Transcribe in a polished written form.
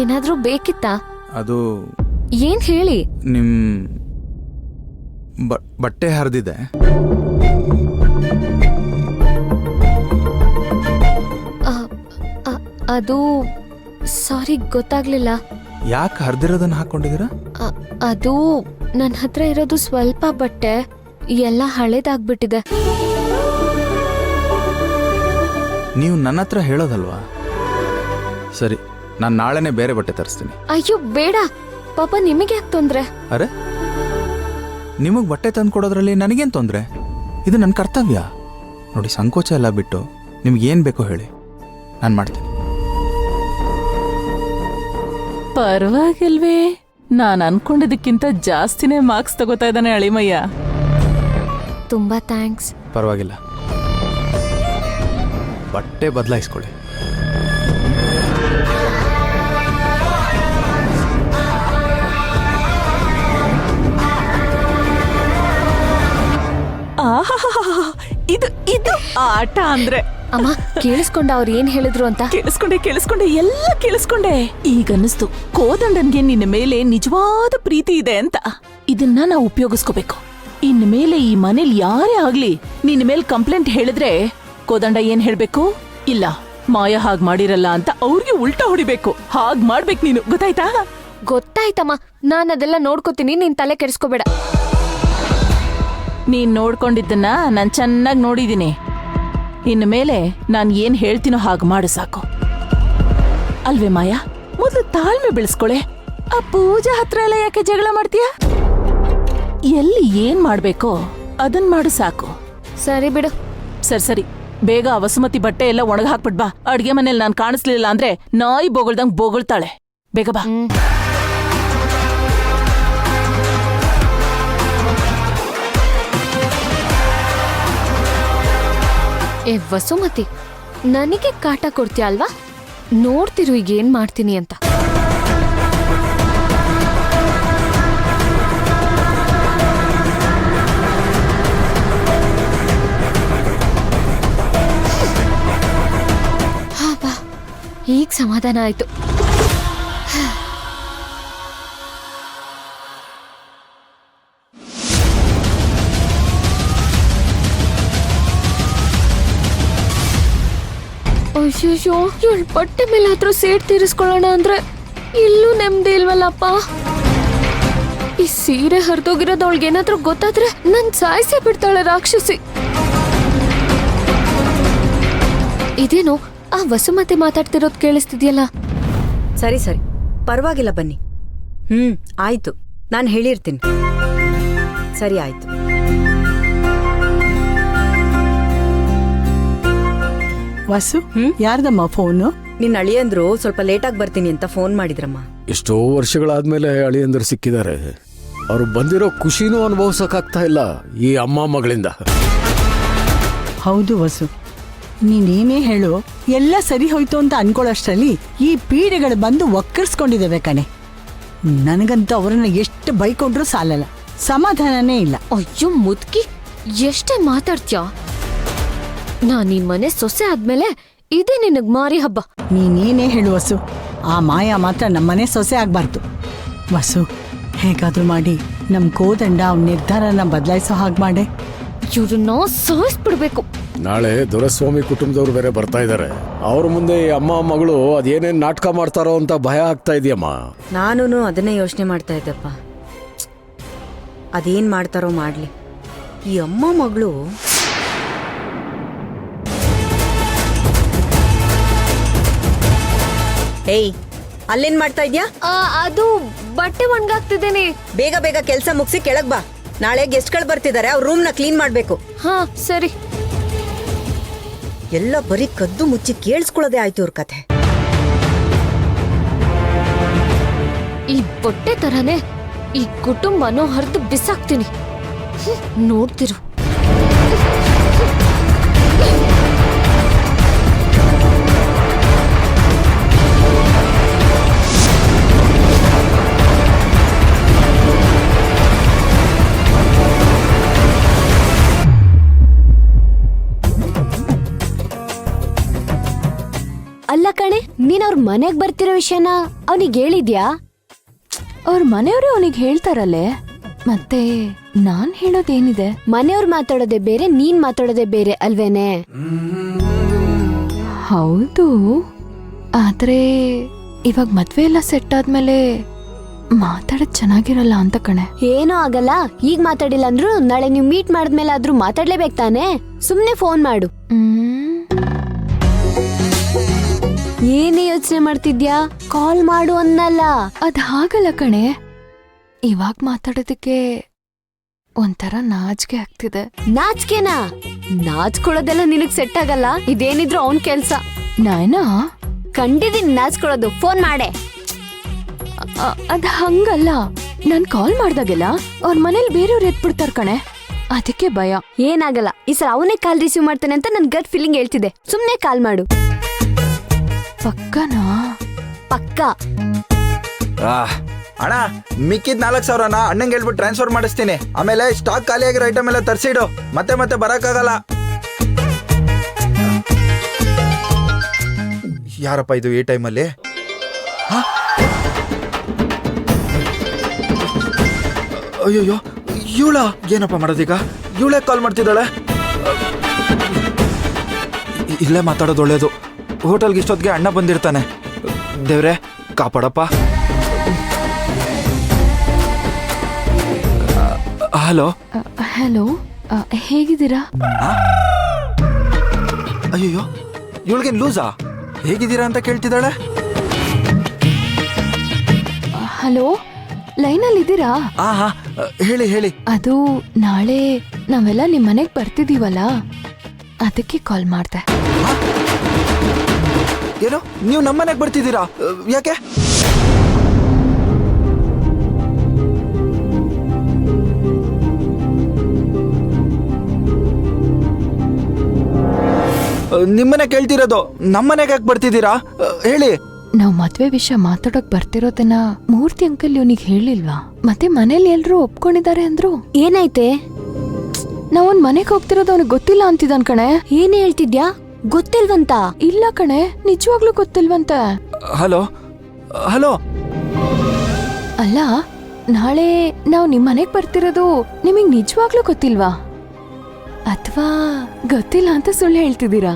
ಏನಾದ್ರೂ ಬೇಕಿತ್ತಾ? ಅದು ಏನ್ ಹೇಳಿ. ನಿಮ್ ಬಟ್ಟೆ ಹರಿದಿದೆ. ಅದು ಸಾರಿ, ಗೊತ್ತಾಗ್ಲಿಲ್ಲ. ಯಾಕೆ ಹರಿದಿರೋದನ್ನ ಹಾಕೊಂಡಿದ್ದೀರಾ? ಅದು ನನ್ನ ಹತ್ರ ಇರೋದು ಸ್ವಲ್ಪ ಬಟ್ಟೆ, ಎಲ್ಲ ಹಳೇದಾಗ್ಬಿಟ್ಟಿದೆ. ನೀವು ನನ್ನ ಹತ್ರ ಹೇಳೋದಲ್ವಾ? ಸರಿ, ನಾನು ನಾಳೆನೆ ಬೇರೆ ಬಟ್ಟೆ ತರಿಸ್ತೀನಿ. ಅಯ್ಯೋ ಬೇಡ ಪಾಪ, ನಿಮಗೆ ಯಾಕೆ ತೊಂದ್ರೆ? ಅರೆ, ನಿಮಗೆ ಬಟ್ಟೆ ತಂದು ಕೊಡೋದ್ರಲ್ಲಿ ನನಗೇನು ತೊಂದರೆ? ಇದು ನನ್ನ ಕರ್ತವ್ಯ. ನೋಡಿ, ಸಂಕೋಚ ಎಲ್ಲ ಬಿಟ್ಟು ನಿಮ್ಗೇನು ಬೇಕೋ ಹೇಳಿ, ನಾನು ಮಾಡ್ತೀನಿ. ಪರವಾಗಿಲ್ವೇ, ನಾನು ಅನ್ಕೊಂಡಿದ್ದಕ್ಕಿಂತ ಜಾಸ್ತಿನೇ ಮಾರ್ಕ್ಸ್ ತಗೋತಾ ಇದ್ದಾನೆ ಅಳಿಮಯ್ಯ. ತುಂಬಾ ಥ್ಯಾಂಕ್ಸ್. ಪರವಾಗಿಲ್ಲ, ಬಟ್ಟೆ ಬದಲಾಯಿಸ್ಕೊಳ್ಳಿ. ಇದು ಇದು ಆಟ ಅಂದ್ರೆ. ಅಮ್ಮ, ಕೇಳಿಸ್ಕೊಂಡ ಅವ್ರು ಏನ್ ಹೇಳಿದ್ರು ಅಂತ? ಕೇಳಿಸ್ಕೊಂಡೆ ಎಲ್ಲ ಕೇಳಿಸ್ಕೊಂಡೆ. ಈಗ ಅನ್ನಿಸ್ತು ಕೋದಂಡನ್ಗೆ ನಿನ್ನ ಮೇಲೆ ನಿಜವಾದ ಪ್ರೀತಿ ಇದೆ ಅಂತ. ಇದನ್ನ ನಾವು ಉಪಯೋಗಿಸ್ಕೋಬೇಕು. ಇನ್ ಮೇಲೆ ಈ ಮನೇಲಿ ಯಾರೇ ಆಗ್ಲಿ ನಿನ್ನ ಮೇಲೆ ಕಂಪ್ಲೇಂಟ್ ಹೇಳಿದ್ರೆ ಕೋದಂಡ ಏನ್ ಹೇಳ್ಬೇಕು? ಇಲ್ಲ, ಮಾಯ ಹಾಗ್ ಮಾಡಿರಲ್ಲ ಅಂತ ಅವ್ರಿಗೆ ಉಲ್ಟಾ ಹೊಡಿಬೇಕು. ಹಾಗ್ ಮಾಡ್ಬೇಕು ನೀನು, ಗೊತ್ತಾಯ್ತಾ? ಗೊತ್ತಾಯ್ತಮ್ಮ, ನಾನ್ ಅದೆಲ್ಲ ನೋಡ್ಕೋತೀನಿ, ನೀನ್ ತಲೆ ಕೆಡಿಸ್ಕೋಬೇಡ. ನೀನ್ ನೋಡ್ಕೊಂಡಿದ್ದನ್ನ ನಾನ್ ಚೆನ್ನಾಗಿ ನೋಡಿದೀನಿ. ಇನ್ನು ಮೇಲೆ ನಾನ್ ಏನ್ ಹೇಳ್ತೀನೋ ಹಾಗೆ ಮಾಡು ಸಾಕು, ಅಲ್ವೇ ಮಾಯಾ? ಮೊದ್ಲು ತಾಳ್ಮೆ ಬೆಳೆಸ್ಕೊಳೆ. ಆ ಪೂಜಾ ಹತ್ರ ಎಲ್ಲ ಯಾಕೆ ಜಗಳ ಮಾಡ್ತೀಯ? ಎಲ್ಲಿ ಏನ್ ಮಾಡ್ಬೇಕೋ ಅದನ್ ಮಾಡು ಸಾಕು. ಸರಿ ಬಿಡು. ಸರಿ, ಬೇಗ ಆ ವಸುಮತಿ ಬಟ್ಟೆ ಎಲ್ಲ ಒಣಗ ಹಾಕ್ಬಿಟ್ ಬಾ. ಅಡ್ಗೆ ಮನೇಲಿ ನಾನ್ ಕಾಣಿಸ್ಲಿಲ್ಲ ಅಂದ್ರೆ ನಾಯಿ ಬೋಗಳ್ದಂಗ್ ಬೋಗಳ್ತಾಳೆ. ಬೇಗ ಬಾ. ಏ ವಸುಮತಿ, ನನಗೆ ಕಾಟ ಕೊಡ್ತೀಯ ಅಲ್ವಾ? ನೋಡ್ತಿರು ಈಗ ಏನ್ ಮಾಡ್ತೀನಿ ಅಂತ. ಬಾ, ಈಗ ಸಮಾಧಾನ ಆಯ್ತು. ಅಯ್ಯೋ, ಇವಳು ಬಟ್ಟೆ ಮೇಲೆ ಹತ್ರ ಸೇಡ್ ತೀರಿಸ್ಕೊಳ್ಳೋಣ ಅಂದ್ರೆ ಇಲ್ಲೂ ನೆಮ್ಮದಿ ಇಲ್ವಲ್ಲಪ್ಪ. ಈ ಸೀರೆ ಹರಿದೋಗಿರೋದು ಅವಳಿಗೇನಾದ್ರೂ ಗೊತ್ತಾದ್ರೆ ನನ್ ಸಾಯಿಸೇ ಬಿಡ್ತಾಳೆ ರಾಕ್ಷಸಿ. ಇದೇನು ಆ ವಸುಮತಿ ಮಾತಾಡ್ತಿರೋದು ಕೇಳಿಸ್ತಿದ್ಯಲ್ಲ? ಸರಿ ಪರವಾಗಿಲ್ಲ, ಬನ್ನಿ. ಆಯ್ತು, ನಾನು ಹೇಳಿರ್ತೀನಿ. ಸರಿ, ಆಯ್ತು. ವಾಸು, ಯಾರ್ದಮ್ಮ ಫೋನು? ನಿನ್ನ ಅಳಿಯಂದ್ರು ಸ್ವಲ್ಪ ಲೇಟಾಗಿ ಬರ್ತೀನಿ ಅಂತ ಫೋನ್ ಮಾಡಿದ್ರಮ್ಮ. ಎಷ್ಟೋ ವರ್ಷಗಳಾದ್ಮೇಲೆ ಅಳಿಯಂದ್ರು ಸಿಕ್ಕಿದ್ದಾರೆ. ಅವ್ರು ಬಂದಿರೋ ಖುಷಿನೂ ಅನುಭವಿಸೋಕ್ಕಾಗ್ತಾ ಇಲ್ಲ ಈ ಅಮ್ಮ ಮಗಳಿಂದ. ಹೌದು ವಸು, ನೀನೇನೇ ಹೇಳು, ಎಲ್ಲ ಸರಿ ಹೋಯ್ತು ಅಂತ ಅನ್ಕೊಳ್ಳೋಷ್ಟರಲ್ಲಿ ಈ ಪೀಡೆಗಳು ಬಂದು ಒಕ್ಕರ್ಸ್ಕೊಂಡಿದ್ದೇವೆ ಕಣೆ. ನನಗಂತೂ ಅವರನ್ನ ಎಷ್ಟು ಬೈಕೊಂಡ್ರೂ ಸಾಲಲ್ಲ, ಸಮಾಧಾನನೇ ಇಲ್ಲ. ಅಯ್ಯೋ ಮುದ್ಕಿ, ಎಷ್ಟೇ ಮಾತಾಡ್ತ್ಯಾ? ನಾನ್ ಈ ಮನೆ ಸೊಸೆ ಆದ್ಮೇಲೆ ಇದೇ ನಿನಗ್ ಮಾರಿ ಹಬ್ಬ. ನೀನೇನೇ ಹೇಳು ವಸು, ಆ ಮಾಯಾ ಮಾತ್ರ ನಮ್ಮನೆ ಸೊಸೆ ಆಗ್ಬಾರ್ದು. ವಸು, ಹೇಗಾದ್ರೂ ಮಾಡಿ ನಮ್ ಕೋದಂಡ ಅವ್ನ ನಿರ್ಧಾರನ ಬದಲಾಯಿಸೋ ಹಾಗೆ ಮಾಡೆ. ಇವ್ರನ್ನ ಸಾಯಿಸ್ಬಿಡ್ಬೇಕು. ನಾಳೆ ದೊರೆಸ್ವಾಮಿ ಕುಟುಂಬದವ್ರು ಬೇರೆ ಬರ್ತಾ ಇದ್ದಾರೆ. ಅವ್ರ ಮುಂದೆ ಈ ಅಮ್ಮ ಮಗಳು ಅದೇನೇನ್ ನಾಟಕ ಮಾಡ್ತಾರೋ ಅಂತ ಭಯ ಆಗ್ತಾ ಇದೆಯಮ್ಮ. ನಾನು ಅದನ್ನೇ ಯೋಚನೆ ಮಾಡ್ತಾ ಇದ್ದಪ್ಪ. ಅದೇನ್ ಮಾಡ್ತಾರೋ ಮಾಡ್ಲಿ. ಈ ಅಮ್ಮ ಮಗಳು ಏಯ್, ಅಲ್ಲೇನ್ ಮಾಡ್ತಾ ಇದ್ಯಾ? ಅದು ಬಟ್ಟೆ ಒಣಗಾಕ್ತಿದ್ದೇನೆ. ಬೇಗ ಬೇಗ ಕೆಲ್ಸ ಮುಗಿಸಿ ಕೆಳಗ್ ಬಾ. ನಾಳೆ ಗೆಸ್ಟ್ಗಳು ಬರ್ತಿದ್ದಾರೆ, ಅವ್ರ ರೂಮ್ನ ಕ್ಲೀನ್ ಮಾಡ್ಬೇಕು. ಹಾ ಸರಿ. ಎಲ್ಲ ಬರೀ ಕದ್ದು ಮುಚ್ಚಿ ಕೇಳಿಸ್ಕೊಳ್ಳೋದೇ ಆಯ್ತು ಇವ್ರ ಕಥೆ. ಈ ಬಟ್ಟೆ ತರಾನೇ ಈ ಕುಟುಂಬನೂ ಹರಿದು ಬಿಸಾಕ್ತೀನಿ, ನೋಡ್ತಿರು. ಅಲ್ಲ ಕಣೆ, ನೀನ್ ಅವ್ರ ಮನೆಗ್ ಬರ್ತಿರೋ ವಿಷಯನ ಅವನಿಗೆ ಹೇಳಿದ್ಯಾ? ಅವ್ರ ಮನೆಯವ್ರೆ ಅವನಿಗೆ ಹೇಳ್ತಾರಲ್ಲೇ, ಮತ್ತೆ ನಾನ್ ಹೇಳೋದೇನಿದೆ? ಮನೆಯವ್ರು ಮಾತಾಡೋದೇ ಬೇರೆ, ನೀನ್ ಮಾತಾಡೋದೇ ಬೇರೆ ಅಲ್ವೇನೆ? ಹೌದು, ಆದ್ರೆ ಇವಾಗ ಮದ್ವೆ ಎಲ್ಲ ಸೆಟ್ ಆದ್ಮೇಲೆ ಮಾತಾಡೋದ್ ಚೆನ್ನಾಗಿರಲ್ಲ ಅಂತ ಕಣೆ. ಏನೂ ಆಗಲ್ಲ, ಈಗ ಮಾತಾಡಿಲ್ಲ ಅಂದ್ರು ನಾಳೆ ನೀವು ಮೀಟ್ ಮಾಡಿದ್ಮೇಲೆ ಆದ್ರೂ ಮಾತಾಡ್ಲೇಬೇಕು ತಾನೆ. ಸುಮ್ನೆ ಫೋನ್ ಮಾಡು. ಏನೇ ಯೋಚನೆ ಮಾಡ್ತಿದ್ಯಾ? ಕಾಲ್ ಮಾಡು ಅನ್ನಲ್ಲ. ಅದ್ ಹಾಗಲ್ಲ ಕಣೆ, ಇವಾಗ ಮಾತಾಡೋದಕ್ಕೆ ಒಂಥರ ನಾಚಿಕೆ ಆಗ್ತಿದೆ. ನಾಚ್ಕೆನಾ? ನಾಚ್ಕೊಳ್ಳೋದೆಲ್ಲ ನಿನಗ್ ಸೆಟ್ ಆಗಲ್ಲ. ಇದೇನಿದ್ರು ಅವನ್ ಕೆಲ್ಸ. ನಾಯ್ನಾ ಕಂಡಿದೀನಿ ನಾಚ್ಕೊಳ್ಳೋದು. ಫೋನ್ ಮಾಡೆ. ಅದ್ ಹಂಗಲ್ಲ, ನಾನ್ ಕಾಲ್ ಮಾಡ್ದಾಗೆಲ್ಲ ಅವ್ರ ಮನೇಲಿ ಬೇರೆಯವ್ರು ಎತ್ಬಿಡ್ತಾರ ಕಣೆ, ಅದಕ್ಕೆ ಭಯ. ಏನಾಗಲ್ಲ, ಈ ಸಲ ಅವನೇ ಕಾಲ್ ರಿಸೀವ್ ಮಾಡ್ತಾನೆ ಅಂತ ನನ್ ಗಟ್ ಫೀಲಿಂಗ್ ಹೇಳ್ತಿದೆ. ಸುಮ್ನೆ ಕಾಲ್ ಮಾಡು. ಪಕ್ಕನಾ? ಪಕ್ಕ. ಅಣ್ಣ, ಮಿಕ್ಕಿದ್ 4,000ನ ಅಣ್ಣಂಗೆ ಹೇಳ್ಬಿಟ್ಟು ಟ್ರಾನ್ಸ್ಫರ್ ಮಾಡಿಸ್ತೀನಿ. ಆಮೇಲೆ ಸ್ಟಾಕ್ ಖಾಲಿ ಆಗಿರೋ ಐಟಮ್ ಎಲ್ಲ ತರಿಸಿಡು. ಮತ್ತೆ ಬರಕ್ಕಾಗಲ್ಲ. ಯಾರಪ್ಪ ಇದು ಈ ಟೈಮಲ್ಲಿ? ಅಯ್ಯೋಯ್ಯೋ, ಇವಳ ಏನಪ್ಪ ಮಾಡೋದೀಗ? ಇವಳೇ ಕಾಲ್ ಮಾಡ್ತಿದ್ದಾಳೆ. ಇಲ್ಲೇ ಮಾತಾಡೋದು ಒಳ್ಳೇದು. ಹೋಟೆಲ್ಗೆ ಇಷ್ಟೊತ್ತಿಗೆ ಅಣ್ಣ ಬಂದಿರ್ತಾನೆ. ದೇವ್ರೆ ಕಾಪಾಡಪ್ಪ. ಹಲೋ. ಹಲೋ, ಹೇಗಿದ್ದೀರಾ? ಅಯ್ಯೋ, ಇವಳಿಗೇನು ಲೂಸಾ? ಹೇಗಿದ್ದೀರಾ ಅಂತ ಕೇಳ್ತಿದ್ದಾಳೆ. ಹಲೋ, ಲೈನಲ್ಲಿ ಇದ್ದೀರಾ? ಹಾ, ಹೇಳಿ. ಅದು ನಾಳೆ ನಾವೆಲ್ಲ ನಿಮ್ ಮನೆಗ್ ಬರ್ತಿದೀವಲ್ಲ, ಅದಕ್ಕೆ ಕಾಲ್ ಮಾಡ್ದೆ. ಏನು, ನೀವು ನಮ್ಮನೆಗೆ ಬರ್ತಿದ್ದೀರಾ? ಯಾಕೆ? ನಿಮ್ಮನೆ ಕೇಳ್ತಿರೋದು, ನಮ್ಮನೆಗೆ ಯಾಕೆ ಬರ್ತಿದ್ದೀರಾ ಹೇಳಿ. ನಾವ್ ಮದ್ವೆ ವಿಷಯ ಮಾತಾಡೋಕ್ ಬರ್ತಿರೋದನ್ನ ಮೂರ್ತಿ ಅಂಕಲ್ ಇವನಿಗೆ ಹೇಳಿಲ್ವಾ? ಮತ್ತೆ ಮನೇಲಿ ಎಲ್ರೂ ಒಪ್ಕೊಂಡಿದ್ದಾರೆ ಅಂದ್ರು. ಏನಾಯ್ತೆ? ನಾವೊಂದ್ ಮನೆಗ್ ಹೋಗ್ತಿರೋದು ಅವನಿಗೆ ಗೊತ್ತಿಲ್ಲ ಅಂತಿದ್ದಾನ್ ಕಣೆ. ಏನೇ ಹೇಳ್ತಿದ್ಯಾ? ಗೊತ್ತಿಲ್ವಂತ? ಇಲ್ಲ ಕಣೆ, ನಿಜವಾಗ್ಲೂ ಗೊತ್ತಿಲ್ವಂತೆ. ಹಲೋ. ಅಲ್ಲ, ನಾಳೆ ನಾವ್ ನಿಮ್ ಮನೆಗ್ ಬರ್ತಿರೋದು ನಿಮಗ್ ನಿಜವಾಗ್ಲೂ ಗೊತ್ತಿಲ್ವಾ? ಅಥವಾ ಗೊತ್ತಿಲ್ಲ ಅಂತ ಸುಳ್ಳು ಹೇಳ್ತಿದ್ದೀರಾ?